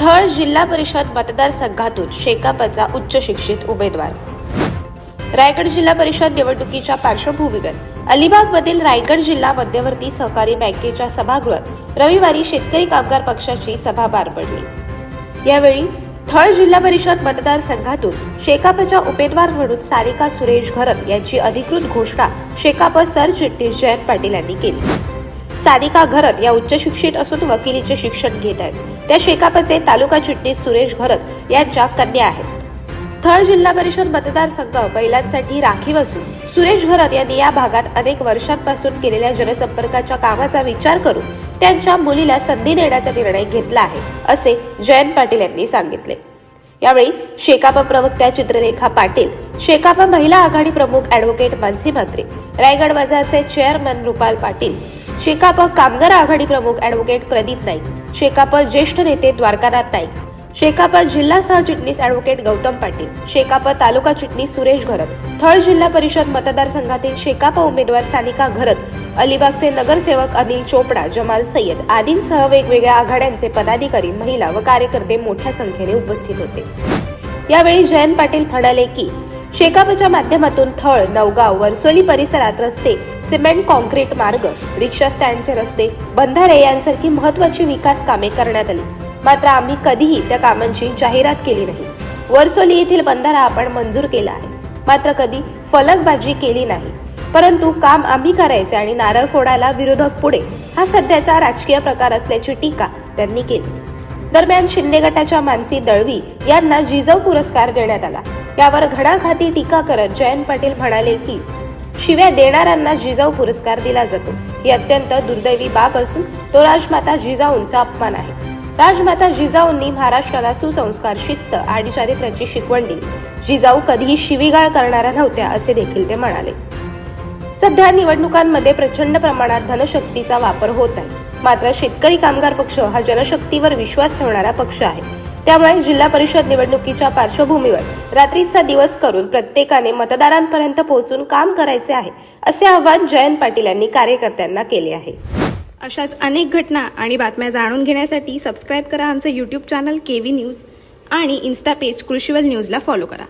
थळ जिल्हा परिषद मतदारसंघातून शेकापचा उच्च शिक्षित उमेदवार। रायगड जिल्हा परिषद निवडणुकीच्या पार्श्वभूमीवर अलिबागमधील रायगड जिल्हा मध्यवर्ती सहकारी बँकेच्या सभागृहात रविवारी शेतकरी कामगार पक्षाची सभा पार पडली। यावेळी थळ जिल्हा परिषद मतदारसंघातून शेकापच्या उमेदवार म्हणून सारिका सुरेश घरत यांची अधिकृत घोषणा शेकाप सरचिटणीस जयंत पाटील यांनी केली। सारिका घरत या उच्च शिक्षित असून वकिलीचे शिक्षण घेत आहेत। त्या शेकापचे तालुका चिटणीस सुरेश घरत यांच्या कन्या आहेत। थळ जिल्हा परिषद मतदारसंघ महिलांसाठी राखीव असून सुरेश घरत यांनी या भागात अनेक वर्षांपासून केलेल्या जनसंपर्काच्या कामाचा विचार करून त्यांच्या मुलीला संधी देण्याचा निर्णय घेतला आहे, असे जयंत पाटील यांनी सांगितले। यावेळी शेकाप प्रवक्त्या चित्ररेखा पाटील, शेकाप महिला आघाडी प्रमुख ॲडव्होकेट मानसी म्हात्रे, रायगड बाजारचे चेअरमन रुपाल पाटील, शेकाप कामगार आघाडी प्रमुख ॲडव्होकेट प्रदीप नाईक, शेकाप ज्येष्ठ नेते द्वारकानाथ नाईक, शेकाप जिल्हा सहचिटणीस ॲडव्होकेट गौतम पाटील, शेकाप तालुका चिटणीस सुरेश घरत, थळ जिल्हा परिषद मतदारसंघातील शेकाप उमेदवार सानिका घरत, अलिबागचे नगरसेवक अनिल चोपडा, जमाल सय्यद आदींसह वेगवेगळ्या आघाड्यांचे पदाधिकारी, महिला व कार्यकर्ते मोठ्या संख्येने उपस्थित होते। यावेळी जयंत पाटील म्हणाले की शेकापच्या माध्यमातून थळ, नवगाव, वर्सोली परिसरात रस्ते, सिमेंट कॉन्क्रीट मार्ग, रिक्षा स्टँडचे रस्ते, बंधारे यांसारखी महत्त्वाची विकास कामे करण्यात आली। मात्र आम्ही कधीही त्या कामांची जाहिरात केली नाही। वर्सोली येथील बंधारा आपण मंजूर केला आहे, मात्र कधी फलकबाजी केली नाही। परंतु काम आम्ही करायचे आणि नारळ फोडायला विरोधक पुढे, हा सध्याचा राजकीय प्रकार असल्याची टीका त्यांनी केली। दरम्यान शिंदे गटाच्या मानसी दळवी यांना जिजाऊ पुरस्कार देण्यात आला। यावर घणाघाती टीका करत जयंत पाटील म्हणाले की शिव्या देणाऱ्यांना जिजाऊ पुरस्कार दिला जातो, ही अत्यंत दुर्दैवी बाब असून तो राजमाता जिजाऊंचा अपमान आहे। राजमाता जिजाऊंनी महाराष्ट्राला सुसंस्कार, शिस्त आणि चारित्र्याची शिकवण दिली। जिजाऊ कधीही शिवीगाळ करणाऱ्या नव्हत्या, असे देखील ते म्हणाले। सध्या निवडणुकांमध्ये प्रचंड प्रमाणात धनशक्तीचा वापर होत आहे, मात्र शेतकरी कामगार पक्ष हा जनशक्तीवर विश्वास ठेवणारा पक्ष आहे। त्यामुळे जिल्हा परिषद निवडणुकीच्या पार्श्वभूमीवर रात्रीचा दिवस करून प्रत्येकाने मतदारांपर्यंत पोहोचून काम करायचे आहे, असे आवाहन जयंत पाटील यांनी कार्यकर्त्यांना केले आहे। अशाच अनेक घटना आणि बातम्या जाणून घेण्यासाठी सबस्क्राईब करा आमचे YouTube चॅनल केव्ही न्यूज आणि इन्स्टा पेज कृषीवल न्यूजला फॉलो करा।